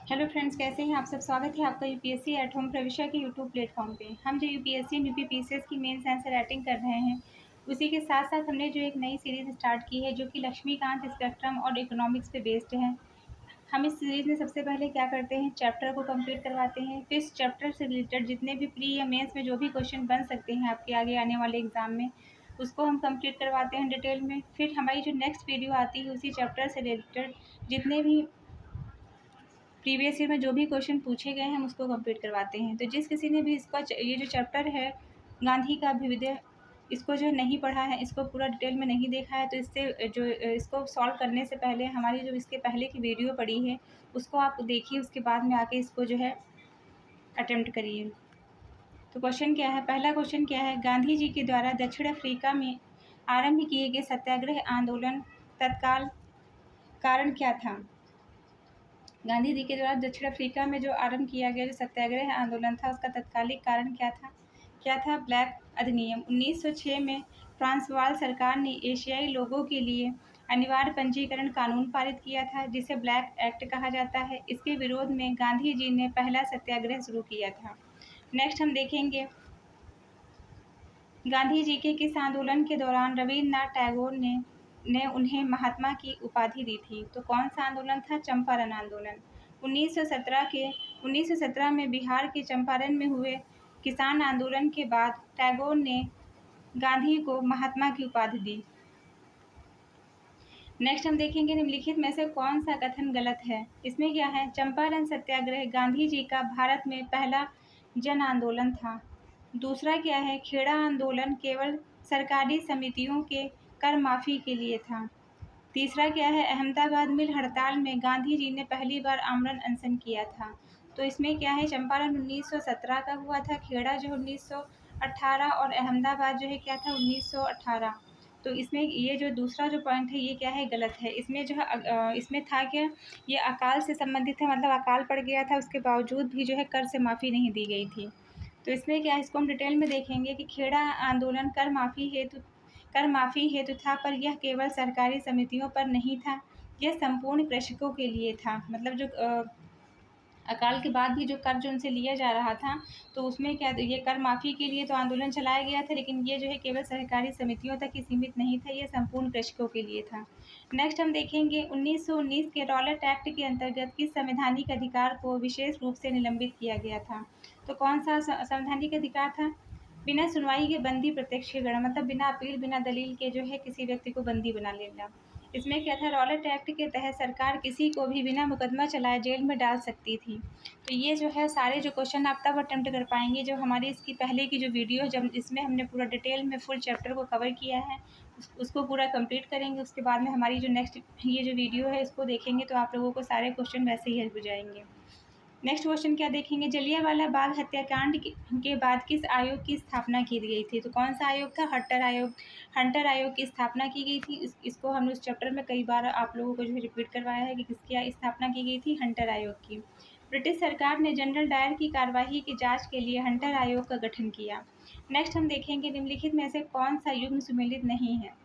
Hello friends, कैसे हैं आप सब। स्वागत है आपका यूपीएससी एट होम प्रविष्या के यूट्यूब प्लेटफॉर्म पे। हम जो यूपीएससी एंड यूपीपीसीएस की मेंस आंसर राइटिंग कर रहे हैं, उसी के साथ साथ हमने जो एक नई सीरीज़ स्टार्ट की है जो कि लक्ष्मीकांत स्पेक्ट्रम और इकोनॉमिक्स पे बेस्ड है। हम इस सीरीज़ में सबसे पहले क्या करते हैं, चैप्टर को कंप्लीट करवाते हैं। फिर इस चैप्टर से रिलेटेड जितने भी प्री या मेंस में जो भी क्वेश्चन बन सकते हैं आपके आगे आने वाले एग्जाम में, उसको हम कंप्लीट करवाते हैं डिटेल में। फिर हमारी जो नेक्स्ट वीडियो आती है उसी चैप्टर से रिलेटेड जितने भी प्रीवियस ईयर में जो भी क्वेश्चन पूछे गए हैं हम उसको कंप्लीट करवाते हैं। तो जिस किसी ने भी इसका ये जो चैप्टर है गांधी का अभ्युदय, इसको जो नहीं पढ़ा है, इसको पूरा डिटेल में नहीं देखा है, तो इससे जो इसको सॉल्व करने से पहले हमारी जो इसके पहले की वीडियो पड़ी है उसको आप देखिए, उसके बाद में आके इसको जो है अटेम्प्ट करिए। तो क्वेश्चन क्या है, पहला क्वेश्चन क्या है, गांधी जी के द्वारा दक्षिण अफ्रीका में आरंभ किए गए सत्याग्रह आंदोलन तत्काल कारण क्या था। गांधी जी के द्वारा दक्षिण अफ्रीका में जो आरंभ किया गया जो सत्याग्रह आंदोलन था उसका तत्कालिक कारण क्या था। ब्लैक अधिनियम। 1906 में ट्रांसवाल सरकार ने एशियाई लोगों के लिए अनिवार्य पंजीकरण कानून पारित किया था जिसे ब्लैक एक्ट कहा जाता है। इसके विरोध में गांधी जी ने पहला सत्याग्रह शुरू किया था। नेक्स्ट हम देखेंगे, गांधी जी के किस आंदोलन के दौरान रविन्द्रनाथ टैगोर ने उन्हें महात्मा की उपाधि दी थी। तो कौन सा आंदोलन था, चंपारण आंदोलन। 1917 में बिहार के चंपारण में हुए किसान आंदोलन के बाद टैगोर ने गांधी को महात्मा की उपाधि दी। नेक्स्ट हम देखेंगे, निम्नलिखित में से कौन सा कथन गलत है। इसमें क्या है, चंपारण सत्याग्रह गांधी जी का भारत में पहला जन आंदोलन था। दूसरा क्या है, खेड़ा आंदोलन केवल सरकारी समितियों के कर माफी के लिए था। तीसरा क्या है, अहमदाबाद मिल हड़ताल में गांधी जी ने पहली बार आमरण अनशन किया था। तो इसमें क्या है, चंपारण 1917 का हुआ था, खेड़ा जो 1918 और अहमदाबाद जो है क्या था 1918। तो इसमें ये जो दूसरा जो पॉइंट है ये क्या है, गलत है। इसमें जो है इसमें था क्या, ये अकाल से संबंधित है, मतलब अकाल पड़ गया था उसके बावजूद भी जो है कर से माफ़ी नहीं दी गई थी। तो इसमें क्या है, इसको हम डिटेल में देखेंगे कि खेड़ा आंदोलन कर माफ़ी हेतु था, पर यह केवल सरकारी समितियों पर नहीं था, यह संपूर्ण कृषकों के लिए था। मतलब जो अकाल के बाद भी जो कर जो उनसे लिया जा रहा था, तो उसमें क्या, ये कर माफ़ी के लिए तो आंदोलन चलाया गया था, लेकिन ये जो है केवल सहकारी समितियों तक ही सीमित नहीं था, ये संपूर्ण कृषकों के लिए था। नेक्स्ट हम देखेंगे, 1919 के रॉलेट एक्ट के अंतर्गत किस संवैधानिक अधिकार को विशेष रूप से निलंबित किया गया था। तो कौन सा संवैधानिक अधिकार था, बिना सुनवाई के बंदी प्रत्यक्षीकरण, मतलब बिना अपील बिना दलील के जो है किसी व्यक्ति को बंदी बना लेना। इसमें क्या था, रॉलेट एक्ट के तहत सरकार किसी को भी बिना मुकदमा चलाए जेल में डाल सकती थी। तो ये जो है सारे जो क्वेश्चन आप तब अटेम्प्ट कर पाएंगे जब हमारी इसकी पहले की जो वीडियो है, जब इसमें हमने पूरा डिटेल में फुल चैप्टर को कवर किया है, उसको पूरा कंप्लीट करेंगे। उसके बाद में हमारी जो नेक्स्ट ये जो वीडियो है इसको देखेंगे तो आप लोगों को सारे क्वेश्चन वैसे ही हेल्प हो जाएंगे। नेक्स्ट क्वेश्चन क्या देखेंगे, जलियांवाला बाग हत्याकांड के बाद किस आयोग की स्थापना की गई थी। तो कौन सा आयोग था, हंटर आयोग की स्थापना की गई थी। इसको हमने उस चैप्टर में कई बार आप लोगों को जो है रिपीट करवाया है कि किसकी स्थापना की गई थी, हंटर आयोग की। ब्रिटिश सरकार ने जनरल डायर की कार्यवाही की जांच के लिए हंटर आयोग का गठन किया। नेक्स्ट हम देखेंगे, निम्नलिखित में से कौन सा युग्म सुमेलित नहीं है।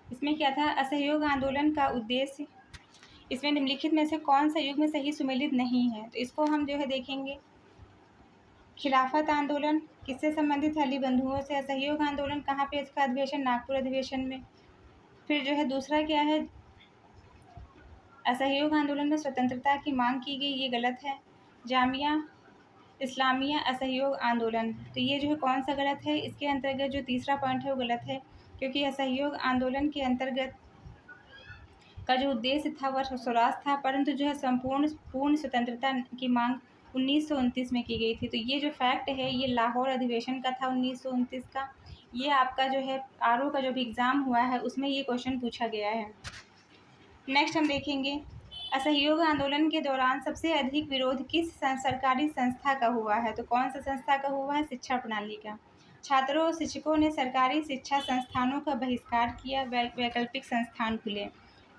इसमें क्या था, असहयोग आंदोलन का उद्देश्य। इसमें निम्नलिखित में से कौन सा युग्म सही सुमेलित नहीं है। तो इसको हम जो है देखेंगे, खिलाफत आंदोलन किससे संबंधित है, अली बंधुओं से। असहयोग आंदोलन कहाँ पे इसका अधिवेशन, नागपुर अधिवेशन में। फिर जो है दूसरा क्या है, असहयोग आंदोलन में स्वतंत्रता की मांग की गई, ये गलत है। जामिया इस्लामिया असहयोग आंदोलन, तो ये जो है कौन सा गलत है, इसके अंतर्गत जो तीसरा पॉइंट है वो गलत है, क्योंकि असहयोग आंदोलन के अंतर्गत का जो उद्देश्य था वह स्वराज था, परंतु जो है पूर्ण स्वतंत्रता की मांग 1929 में की गई थी। तो ये जो फैक्ट है ये लाहौर अधिवेशन का था 1929 का। ये आपका जो है आरओ का जो भी एग्ज़ाम हुआ है उसमें ये क्वेश्चन पूछा गया है। नेक्स्ट हम देखेंगे, असहयोग आंदोलन के दौरान सबसे अधिक विरोध किस सरकारी संस्था का हुआ है। तो कौन सा संस्था का हुआ है, शिक्षा प्रणाली का। छात्रों और शिक्षकों ने सरकारी शिक्षा संस्थानों का बहिष्कार किया, वैकल्पिक संस्थान खुले।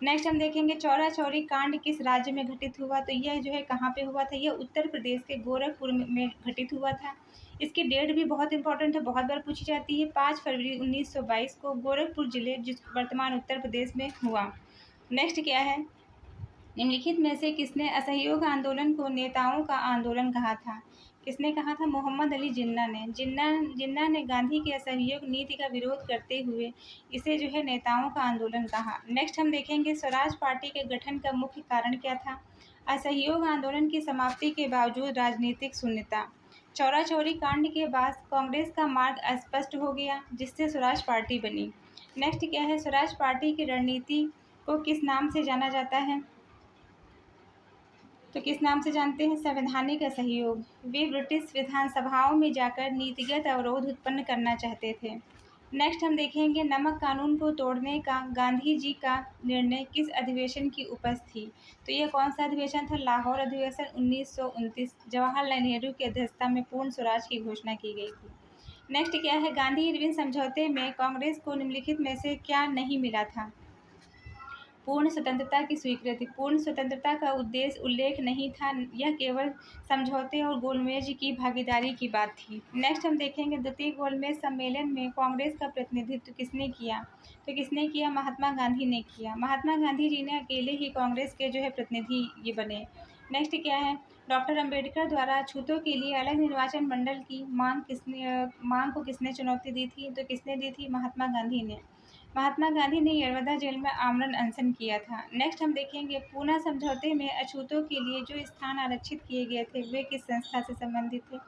नेक्स्ट हम देखेंगे चौरा चौरी कांड किस राज्य में घटित हुआ, तो यह जो है कहाँ पे हुआ था, यह उत्तर प्रदेश के गोरखपुर में घटित हुआ था। इसकी डेट भी बहुत इंपॉर्टेंट है, बहुत बार पूछी जाती है। 5 फरवरी 1922 को गोरखपुर जिले जिस वर्तमान उत्तर प्रदेश में हुआ। नेक्स्ट क्या है, निम्नलिखित में से किसने असहयोग आंदोलन को नेताओं का आंदोलन कहा था। किसने कहा था, मोहम्मद अली जिन्ना ने। जिन्ना ने गांधी की असहयोग नीति का विरोध करते हुए इसे जो है नेताओं का आंदोलन कहा। नेक्स्ट हम देखेंगे स्वराज पार्टी के गठन का मुख्य कारण क्या था। असहयोग आंदोलन की समाप्ति के बावजूद राजनीतिक शून्यता। चौरा चौरी कांड के बाद कांग्रेस का मार्ग अस्पष्ट हो गया, जिससे स्वराज पार्टी बनी। नेक्स्ट क्या है, स्वराज पार्टी की रणनीति को किस नाम से जाना जाता है, तो किस नाम से जानते हैं, संवैधानिक असहयोग। वे ब्रिटिश विधानसभाओं में जाकर नीतिगत अवरोध उत्पन्न करना चाहते थे। नेक्स्ट हम देखेंगे नमक कानून को तोड़ने का गांधी जी का निर्णय किस अधिवेशन की उपज थी, तो यह कौन सा अधिवेशन था, लाहौर अधिवेशन 1929। जवाहरलाल नेहरू की अध्यक्षता में पूर्ण स्वराज की घोषणा की गई थी। नेक्स्ट क्या है, गांधी इरविन समझौते में कांग्रेस को निम्नलिखित में से क्या नहीं मिला था। पूर्ण स्वतंत्रता की स्वीकृति। पूर्ण स्वतंत्रता का उद्देश्य उल्लेख नहीं था, यह केवल समझौते और गोलमेज की भागीदारी की बात थी। नेक्स्ट हम देखेंगे द्वितीय गोलमेज सम्मेलन में कांग्रेस का प्रतिनिधित्व किसने किया, तो किसने किया, महात्मा गांधी ने किया। महात्मा गांधी जी ने अकेले ही कांग्रेस के जो है प्रतिनिधि ये बने। नेक्स्ट क्या है, डॉक्टर अंबेडकर द्वारा छूतों के लिए अलग निर्वाचन मंडल की मांग को किसने चुनौती दी थी, तो किसने दी थी, महात्मा गांधी ने। महात्मा गांधी ने यरवदा जेल में आमरण अनशन किया था। नेक्स्ट हम देखेंगे पूना समझौते में अछूतों के लिए जो स्थान आरक्षित किए गए थे वे किस संस्था से संबंधित थे,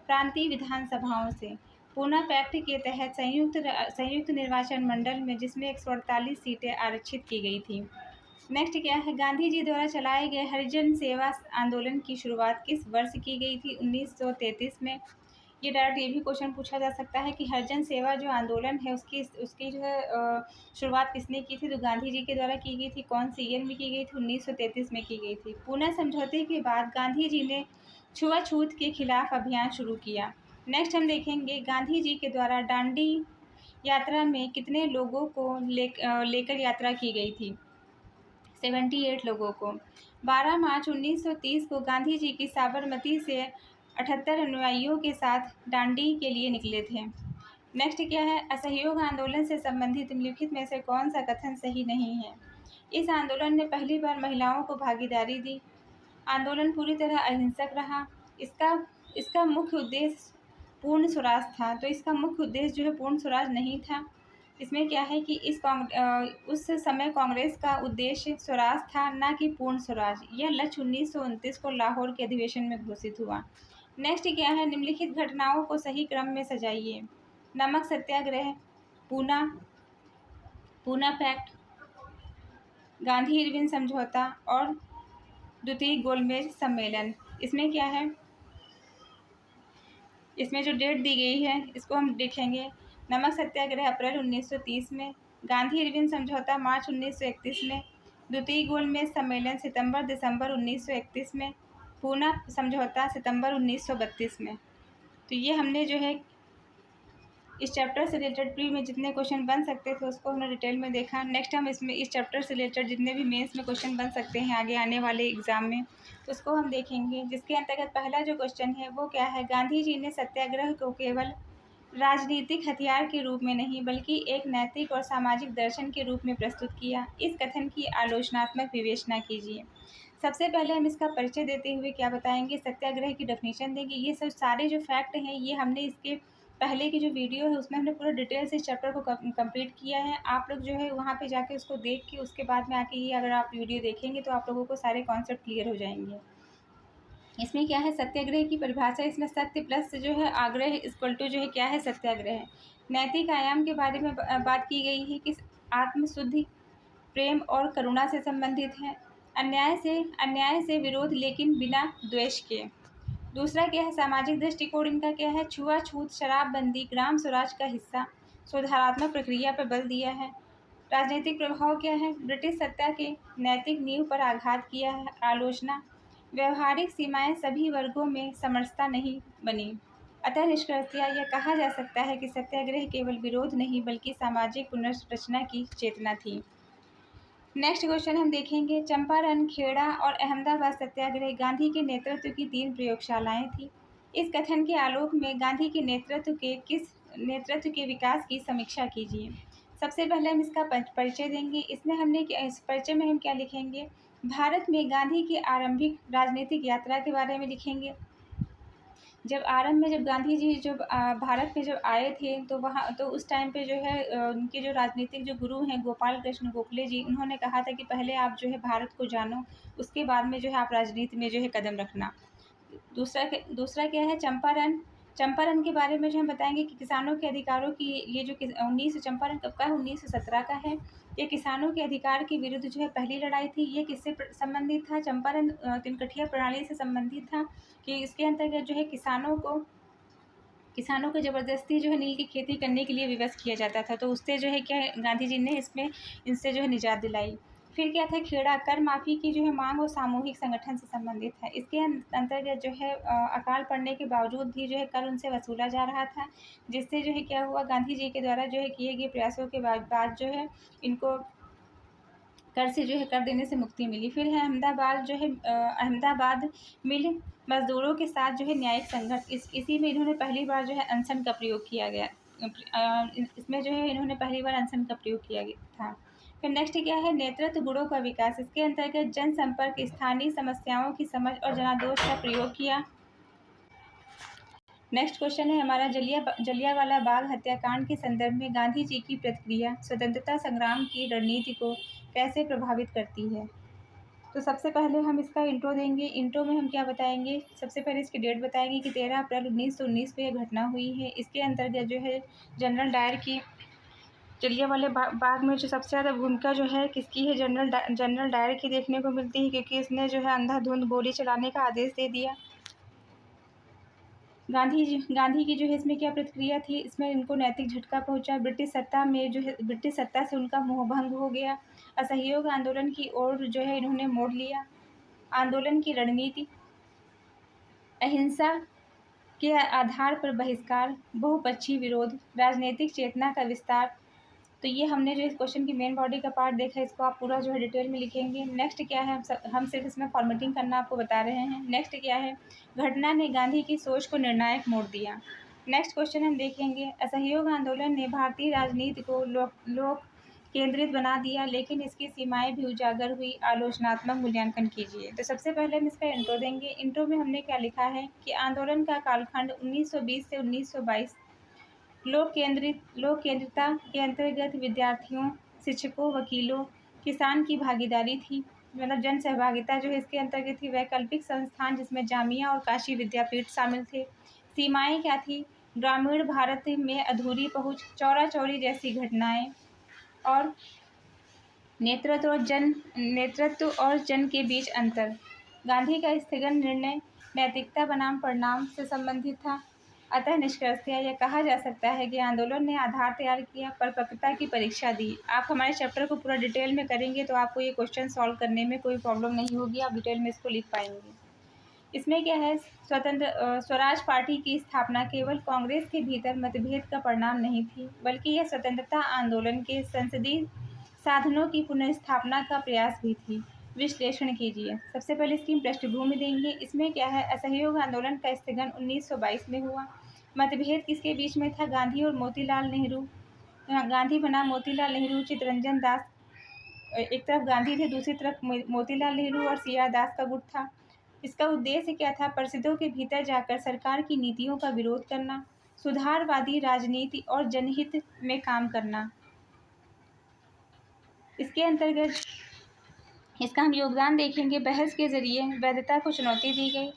प्रांतीय विधानसभाओं से। पूना पैक्ट के तहत संयुक्त निर्वाचन मंडल में जिसमें 148 सीटें आरक्षित की गई थी। नेक्स्ट क्या है, गांधी जी द्वारा चलाए गए हरिजन सेवा आंदोलन की शुरुआत किस वर्ष की गई थी, 1933 में। ये डायरेक्ट ये भी क्वेश्चन पूछा जा सकता है कि हरिजन सेवा जो आंदोलन है उसकी उसकी जो है शुरुआत किसने की थी, तो गांधी जी के द्वारा की गई थी। कौन सी ईयर में की गई थी, 1933 में की गई थी। पूना समझौते के बाद गांधी जी ने छुआछूत के खिलाफ अभियान शुरू किया। नेक्स्ट हम देखेंगे गांधी जी के द्वारा दांडी यात्रा में कितने लोगों को लेकर यात्रा की गई थी, 78 लोगों को। 12 मार्च 1930 को गांधी जी की साबरमती से 78 अनुयायियों के साथ दांडी के लिए निकले थे। नेक्स्ट क्या है, असहयोग आंदोलन से संबंधित निम्नलिखित में से कौन सा कथन सही नहीं है। इस आंदोलन ने पहली बार महिलाओं को भागीदारी दी। आंदोलन पूरी तरह अहिंसक रहा। इसका इसका मुख्य उद्देश्य पूर्ण स्वराज था, तो इसका मुख्य उद्देश्य जो है पूर्ण स्वराज नहीं था। इसमें क्या है कि उस समय कांग्रेस का उद्देश्य स्वराज था, ना कि पूर्ण स्वराज। यह लक्ष्य 1929 को लाहौर के अधिवेशन में घोषित हुआ। नेक्स्ट क्या है, निम्नलिखित घटनाओं को सही क्रम में सजाइए। नमक सत्याग्रह, पूना पूना पैक्ट, गांधी इरविन समझौता और द्वितीय गोलमेज सम्मेलन। इसमें क्या है, इसमें जो डेट दी गई है इसको हम देखेंगे। नमक सत्याग्रह अप्रैल 1930 में, गांधी इरविन समझौता मार्च 1931 में, द्वितीय गोलमेज सम्मेलन सितंबर दिसंबर 1931 में, पूना समझौता सितंबर 1932 में। तो ये हमने जो है इस चैप्टर से रिलेटेड प्री में जितने क्वेश्चन बन सकते थे उसको हमने डिटेल में देखा। नेक्स्ट हम इसमें इस चैप्टर से रिलेटेड जितने भी मेंस में क्वेश्चन बन सकते हैं आगे आने वाले एग्जाम में, तो उसको हम देखेंगे। जिसके अंतर्गत पहला जो क्वेश्चन है वो क्या है, गांधी जी ने सत्याग्रह को केवल राजनीतिक हथियार के रूप में नहीं बल्कि एक नैतिक और सामाजिक दर्शन के रूप में प्रस्तुत किया। इस कथन की आलोचनात्मक विवेचना कीजिए। सबसे पहले हम इसका परिचय देते हुए क्या बताएंगे, सत्याग्रह की डेफिनेशन देंगे। ये सब सारे जो फैक्ट हैं ये हमने इसके पहले की जो वीडियो है उसमें हमने पूरा डिटेल से इस चैप्टर को कंप्लीट किया है। आप लोग जो है वहाँ पे जाके उसको देख के उसके बाद में आके ये अगर आप वीडियो देखेंगे तो आप लोगों को सारे कॉन्सेप्ट क्लियर हो जाएंगे। इसमें क्या है, सत्याग्रह की परिभाषा, इसमें सत्य प्लस जो है आग्रह इक्वल टू जो है क्या है, सत्याग्रह। नैतिक आयाम के बारे में बात की गई है कि आत्मशुद्धि, प्रेम और करुणा से संबंधित है। अन्याय से विरोध लेकिन बिना द्वेष के। दूसरा क्या है, सामाजिक दृष्टिकोण इनका क्या है, छुआछूत, शराबबंदी, ग्राम स्वराज का हिस्सा, सुधारात्मक प्रक्रिया पर बल दिया है। राजनीतिक प्रभाव क्या है, ब्रिटिश सत्ता के नैतिक नींव पर आघात किया है। आलोचना, व्यवहारिक सीमाएं सभी वर्गों में समरसता नहीं बनी। अतः निष्कर्षतः यह कहा जा सकता है कि सत्याग्रह केवल विरोध नहीं बल्कि सामाजिक पुनर्रचना की चेतना थी। नेक्स्ट क्वेश्चन हम देखेंगे, चंपारण, खेड़ा और अहमदाबाद सत्याग्रह गांधी के नेतृत्व की 3 प्रयोगशालाएं थी। इस कथन के आलोक में गांधी के नेतृत्व के विकास की समीक्षा कीजिए। सबसे पहले हम इसका परिचय देंगे। इस परिचय में हम क्या लिखेंगे? भारत में गांधी की आरंभिक राजनीतिक यात्रा के बारे में लिखेंगे। जब गांधी जी भारत में जब आए थे तो उस टाइम पे जो है उनके जो राजनीतिक जो गुरु हैं गोपाल कृष्ण गोखले जी, उन्होंने कहा था कि पहले आप जो है भारत को जानो, उसके बाद में जो है आप राजनीति में जो है कदम रखना। दूसरा क्या है? चंपारण। चंपारण के बारे में जो हम बताएंगे कि किसानों के अधिकारों की ये जो चंपारण कब का है? 1917 का है। ये किसानों के अधिकार के विरुद्ध जो है पहली लड़ाई थी। ये किससे संबंधित था? चंपारण तिनकठिया प्रणाली से संबंधित था कि इसके अंतर्गत जो है किसानों को ज़बरदस्ती जो है नील की खेती करने के लिए विवश किया जाता था। तो उससे जो है क्या गांधी जी ने इनसे जो है निजात दिलाई। फिर क्या था? खेड़ा, कर माफ़ी की जो है मांग और सामूहिक संगठन से संबंधित है। इसके अंतर्गत जो है अकाल पड़ने के बावजूद भी जो है कर उनसे वसूला जा रहा था, जिससे जो है क्या हुआ, गांधी जी के द्वारा जो है किए गए प्रयासों के बाद जो है इनको कर देने से मुक्ति मिली। फिर है अहमदाबाद, जो है अहमदाबाद मिल मजदूरों के साथ जो है न्यायिक संघर्ष, इसी में इन्होंने पहली बार जो है अनशन का प्रयोग किया गया। इसमें जो है इन्होंने पहली बार अनशन का प्रयोग किया गया था। फिर नेक्स्ट क्या है? नेतृत्व गुणों का विकास। इसके अंतर्गत जनसंपर्क, स्थानीय समस्याओं की समझ और जनादेश का प्रयोग किया। नेक्स्ट क्वेश्चन है हमारा, जलियांवाला बाग हत्याकांड के संदर्भ में गांधी जी की प्रतिक्रिया स्वतंत्रता संग्राम की रणनीति को कैसे प्रभावित करती है? तो सबसे पहले हम इसका इंट्रो देंगे। इंट्रो में हम क्या बताएंगे? सबसे पहले इसकी डेट बताएंगे कि 13 अप्रैल 1919 को यह घटना हुई है। इसके अंतर्गत जो है जनरल डायर की जलियांवाले बाग में जो सबसे ज़्यादा भूमिका जो है किसकी है? जनरल डायर की देखने को मिलती है, क्योंकि इसने जो है अंधाधुंध गोली चलाने का आदेश दे दिया। गांधी की जो है इसमें क्या प्रतिक्रिया थी? इसमें इनको नैतिक झटका पहुंचा। ब्रिटिश सत्ता से उनका मोहभंग हो गया। असहयोग आंदोलन की ओर जो है इन्होंने मोड़ लिया। आंदोलन की रणनीति, अहिंसा के आधार पर बहिष्कार, बहुपक्षीय विरोध, राजनीतिक चेतना का विस्तार। तो ये हमने जो इस क्वेश्चन की मेन बॉडी का पार्ट देखा, इसको आप पूरा जो है डिटेल में लिखेंगे। नेक्स्ट क्या है? हम सिर्फ इसमें फॉर्मेटिंग करना आपको बता रहे हैं। नेक्स्ट क्या है? घटना ने गांधी की सोच को निर्णायक मोड़ दिया। नेक्स्ट क्वेश्चन हम देखेंगे, असहयोग आंदोलन ने भारतीय राजनीति को लोक केंद्रित बना दिया, लेकिन इसकी सीमाएं भी उजागर हुई। आलोचनात्मक मूल्यांकन कीजिए। तो सबसे पहले हम इसका इंट्रो देंगे। इंट्रो में हमने क्या लिखा है कि आंदोलन का कालखंड 1920 से 1922 लोक केंद्रिता के अंतर्गत विद्यार्थियों, शिक्षकों, वकीलों, किसान की भागीदारी थी, मतलब जन सहभागिता जो है इसके अंतर्गत थी। वैकल्पिक संस्थान जिसमें जामिया और काशी विद्यापीठ शामिल थे। सीमाएं क्या थी? ग्रामीण भारत में अधूरी पहुंच, चौरा चौरी जैसी घटनाएं, और नेतृत्व और जन के बीच अंतर। गांधी का स्थगन निर्णय नैतिकता बनाम परिणाम से संबंधित था। अतः निष्कर्षतः यह कहा जा सकता है कि आंदोलन ने आधार तैयार किया, परिपक्वता की परीक्षा दी। आप हमारे चैप्टर को पूरा डिटेल में करेंगे तो आपको ये क्वेश्चन सॉल्व करने में कोई प्रॉब्लम नहीं होगी, आप डिटेल में इसको लिख पाएंगे। इसमें क्या है? स्वराज पार्टी की स्थापना केवल कांग्रेस के भीतर मतभेद का परिणाम नहीं थी, बल्कि यह स्वतंत्रता आंदोलन के संसदीय साधनों की पुनर्स्थापना का प्रयास भी थी। विश्लेषण कीजिए। सबसे पहले इसकी पृष्ठभूमि देंगे। इसमें क्या है? असहयोग आंदोलन का स्थगन 1922 में हुआ। मतभेद किसके बीच में था? गांधी और मोतीलाल नेहरू। गांधी बना मोतीलाल नेहरू, चित्तरंजन दास, एक तरफ गांधी थे, दूसरी तरफ मोतीलाल नेहरू और सी आर दास का गुट था। इसका उद्देश्य क्या था? परिषदों के भीतर जाकर सरकार की नीतियों का विरोध करना, सुधारवादी राजनीति और जनहित में काम करना। इसके अंतर्गत इसका हम योगदान देखेंगे। बहस के जरिए वैधता को चुनौती दी गई,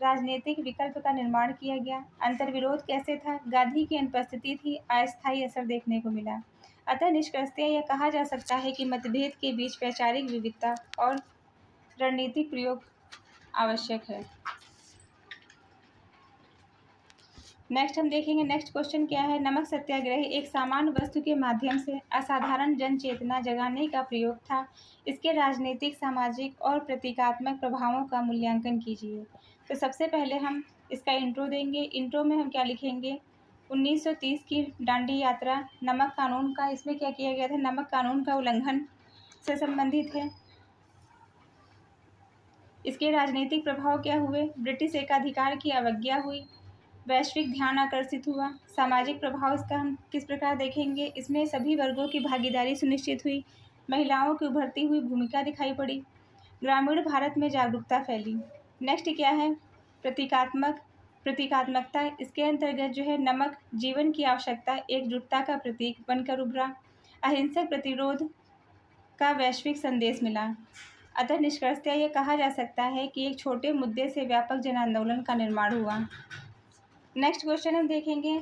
राजनीतिक विकल्प का निर्माण किया गया। अंतर्विरोध कैसे था? गांधी की अनुपस्थिति थी, अस्थायी असर देखने को मिला। अतः निष्कर्षतः यह कहा जा सकता है कि मतभेद के बीच वैचारिक विविधता और रणनीतिक प्रयोग आवश्यक है। नेक्स्ट हम देखेंगे, नेक्स्ट क्वेश्चन क्या है? नमक सत्याग्रह एक सामान्य वस्तु के माध्यम से असाधारण जन चेतना जगाने का प्रयोग था। इसके राजनीतिक, सामाजिक और प्रतीकात्मक प्रभावों का मूल्यांकन कीजिए। तो सबसे पहले हम इसका इंट्रो देंगे। इंट्रो में हम क्या लिखेंगे? 1930 की दांडी यात्रा, नमक कानून का, इसमें क्या किया गया था? नमक कानून का उल्लंघन से संबंधित है। इसके राजनीतिक प्रभाव क्या हुए? ब्रिटिश एकाधिकार की अवज्ञा हुई, वैश्विक ध्यान आकर्षित हुआ। सामाजिक प्रभाव इसका हम किस प्रकार देखेंगे? इसमें सभी वर्गों की भागीदारी सुनिश्चित हुई, महिलाओं की उभरती हुई भूमिका दिखाई पड़ी, ग्रामीण भारत में जागरूकता फैली। नेक्स्ट क्या है? प्रतीकात्मकता। इसके अंतर्गत जो है नमक जीवन की आवश्यकता, एकजुटता का प्रतीक बनकर उभरा, अहिंसक प्रतिरोध का वैश्विक संदेश मिला। अतः निष्कर्षतः यह कहा जा सकता है कि एक छोटे मुद्दे से व्यापक जन आंदोलन का निर्माण हुआ। नेक्स्ट क्वेश्चन हम देखेंगे,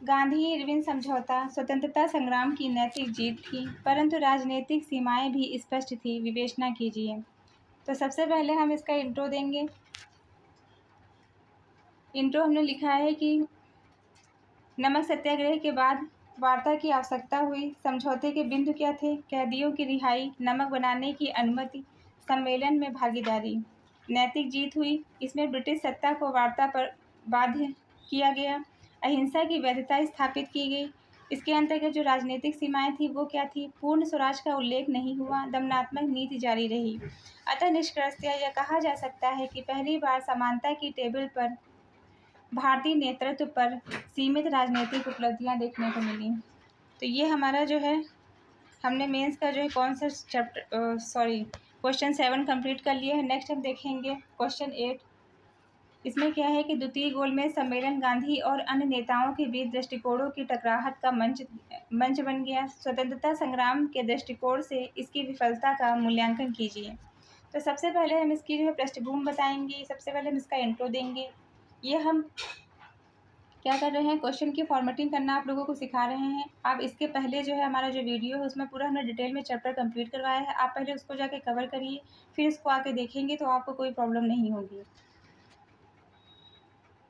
गांधी इरविन समझौता स्वतंत्रता संग्राम की नैतिक जीत थी, परंतु राजनीतिक सीमाएं भी स्पष्ट थी, विवेचना कीजिए। तो सबसे पहले हम इसका इंट्रो देंगे। इंट्रो हमने लिखा है कि नमक सत्याग्रह के बाद वार्ता की आवश्यकता हुई। समझौते के बिंदु क्या थे? कैदियों की रिहाई, नमक बनाने की अनुमति, सम्मेलन में भागीदारी। नैतिक जीत हुई। इसमें ब्रिटिश सत्ता को वार्ता पर बाध्य किया गया, अहिंसा की वैधता स्थापित की गई। इसके अंतर्गत जो राजनीतिक सीमाएं थी वो क्या थी? पूर्ण स्वराज का उल्लेख नहीं हुआ, दमनात्मक नीति जारी रही। अतः निष्कर्षतः यह कहा जा सकता है कि पहली बार समानता की टेबल पर भारतीय नेतृत्व पर सीमित राजनीतिक उपलब्धियां देखने को मिली। तो ये हमारा जो है हमने मेंस का जो है कौन सा क्वेश्चन 7 कंप्लीट कर लिया है। नेक्स्ट हम देखेंगे क्वेश्चन 8। इसमें क्या है कि द्वितीय गोलमेज सम्मेलन गांधी और अन्य नेताओं के बीच दृष्टिकोणों की टकराहट का मंच बन गया। स्वतंत्रता संग्राम के दृष्टिकोण से इसकी विफलता का मूल्यांकन कीजिए। तो सबसे पहले हम इसकी जो है पृष्ठभूमि बताएंगे। सबसे पहले हम इसका इंट्रो देंगे। ये हम क्या कर रहे हैं? क्वेश्चन की फॉर्मेटिंग करना आप लोगों को सिखा रहे हैं। आप इसके पहले जो है हमारा जो वीडियो है उसमें पूरा हमने डिटेल में चैप्टर कंप्लीट करवाया है। आप पहले उसको जाके कवर करिए, फिर इसको आके देखेंगे तो आपको कोई प्रॉब्लम नहीं होगी।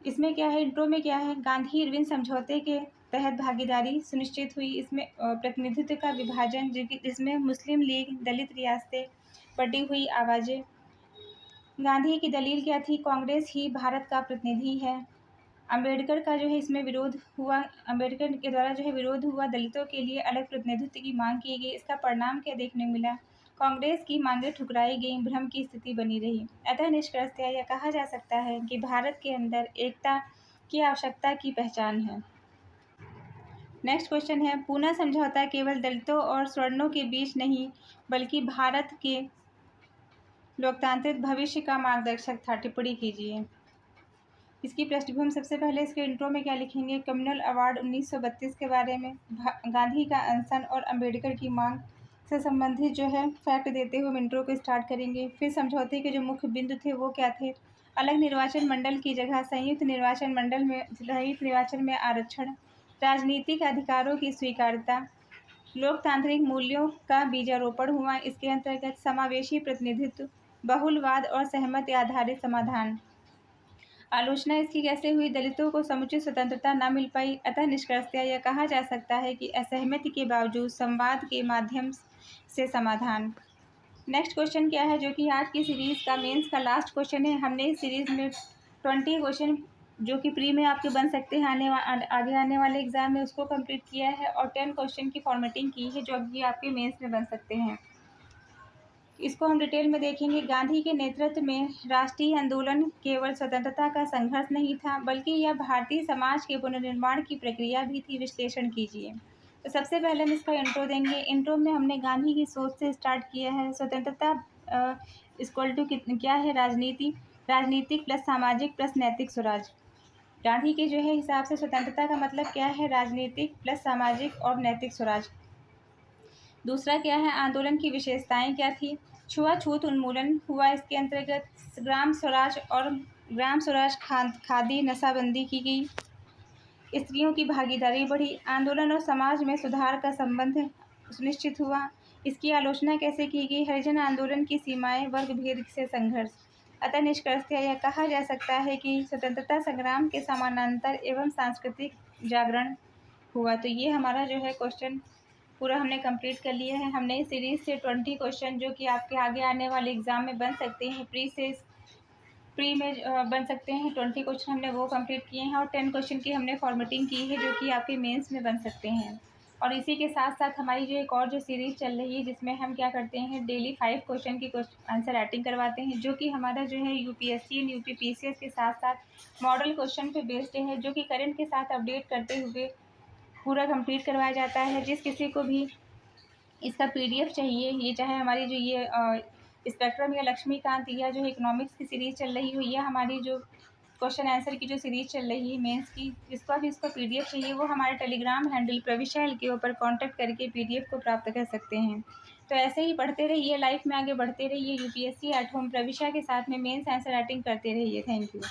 इसमें क्या है? इंट्रो में क्या है? गांधी इरविन समझौते के तहत भागीदारी सुनिश्चित हुई। इसमें प्रतिनिधित्व का विभाजन, जिसमें मुस्लिम लीग, दलित रियासतें, बटी हुई आवाज़ें। गांधी की दलील क्या थी? कांग्रेस ही भारत का प्रतिनिधि है। अम्बेडकर का जो है इसमें विरोध हुआ, अम्बेडकर के द्वारा जो है विरोध हुआ, दलितों के लिए अलग प्रतिनिधित्व की मांग की गई। इसका परिणाम क्या देखने को मिला? कांग्रेस की मांगें ठुकराई गई, भ्रम की स्थिति बनी रही। अतः निष्कर्षतः यह कहा जा सकता है कि भारत के अंदर एकता की आवश्यकता की पहचान है। नेक्स्ट क्वेश्चन है, पूना समझौता केवल दलितों और सवर्णों के बीच नहीं बल्कि भारत के लोकतांत्रिक भविष्य का मार्गदर्शक था। टिप्पणी कीजिए। इसकी पृष्ठभूमि सबसे पहले इसके इंट्रो में क्या लिखेंगे? कम्युनल अवार्ड 1932 के बारे में, गांधी का अनशन और अंबेडकर की मांग से संबंधित जो है फैक्ट देते हुए हम इंट्रो को स्टार्ट करेंगे। फिर समझौते के जो मुख्य बिंदु थे वो क्या थे? अलग निर्वाचन मंडल की जगह संयुक्त निर्वाचन में आरक्षण, राजनीतिक अधिकारों की स्वीकार्यता, लोकतांत्रिक मूल्यों का बीजारोपण हुआ। इसके अंतर्गत समावेशी प्रतिनिधित्व, बहुलवाद और सहमति आधारित समाधान। आलोचना इसकी कैसे हुई? दलितों को समुचित स्वतंत्रता न मिल पाई। अतः निष्कर्षतः यह कहा जा सकता है कि असहमति के बावजूद संवाद के माध्यम से समाधान। नेक्स्ट क्वेश्चन क्या है? जो कि आज की सीरीज का मेंस का लास्ट क्वेश्चन है। हमने इस सीरीज में 20 क्वेश्चन जो कि प्री में आपके बन सकते हैं आगे आने वाले एग्जाम में, उसको कंप्लीट किया है और 10 क्वेश्चन की फॉर्मेटिंग की है जो कि आपके मेंस में बन सकते हैं। इसको हम डिटेल में देखेंगे। गांधी के नेतृत्व में राष्ट्रीय आंदोलन केवल स्वतंत्रता का संघर्ष नहीं था बल्कि यह भारतीय समाज के पुनर्निर्माण की प्रक्रिया भी थी। विश्लेषण कीजिए। तो सबसे पहले हम इसका इंट्रो देंगे। इंट्रो में हमने गांधी की सोच से स्टार्ट किया है। स्वतंत्रता इक्वल टू क्या है? राजनीतिक प्लस सामाजिक प्लस नैतिक स्वराज। गांधी के जो है हिसाब से स्वतंत्रता का मतलब क्या है? राजनीतिक प्लस सामाजिक और नैतिक स्वराज। दूसरा क्या है? आंदोलन की विशेषताएं क्या थी? छुआछूत उन्मूलन हुआ। इसके अंतर्गत ग्राम स्वराज खादी नशाबंदी की गई, स्त्रियों की भागीदारी बढ़ी, आंदोलन और समाज में सुधार का संबंध सुनिश्चित हुआ। इसकी आलोचना कैसे की गई? हरिजन आंदोलन की सीमाएं, वर्ग भेद से संघर्ष। अतः निष्कर्षतः यह कहा जा सकता है कि स्वतंत्रता संग्राम के समानांतर एवं सांस्कृतिक जागरण हुआ। तो ये हमारा जो है क्वेश्चन पूरा हमने कंप्लीट कर लिया है। हमने इस सीरीज से 20 क्वेश्चन जो कि आपके आगे आने वाले एग्जाम में बन सकते हैं, प्री में बन सकते हैं, 20 क्वेश्चन हमने वो कंप्लीट किए हैं और 10 क्वेश्चन की हमने फॉर्मेटिंग की है जो कि आपके मेंस में बन सकते हैं। और इसी के साथ साथ हमारी जो एक और जो सीरीज़ चल रही है जिसमें हम क्या करते हैं, डेली 5 क्वेश्चन की आंसर राइटिंग करवाते हैं, जो कि हमारा जो है यूपीएससी एंड यूपीपीसीएस के साथ साथ मॉडल क्वेश्चन पे बेस्ड है, जो कि करंट के साथ अपडेट करते हुए पूरा कंप्लीट करवाया जाता है। जिस किसी को भी इसका पीडीएफ चाहिए, ये चाहे हमारी जो ये स्पेक्ट्रम या लक्ष्मीकांत या जो इकोनॉमिक्स की सीरीज़ चल रही हुई है, हमारी जो क्वेश्चन आंसर की जो सीरीज़ चल रही है मेंस की, जिसका भी इसका पीडीएफ चाहिए वो हमारे टेलीग्राम हैंडल प्रविशा के ऊपर कांटेक्ट करके पीडीएफ को प्राप्त कर सकते हैं। तो ऐसे ही पढ़ते रहिए, लाइफ में आगे बढ़ते रहिए, यूपीएससी एट होम प्रविशा के साथ में मेंस आंसर राइटिंग करते रहिए। Thank you.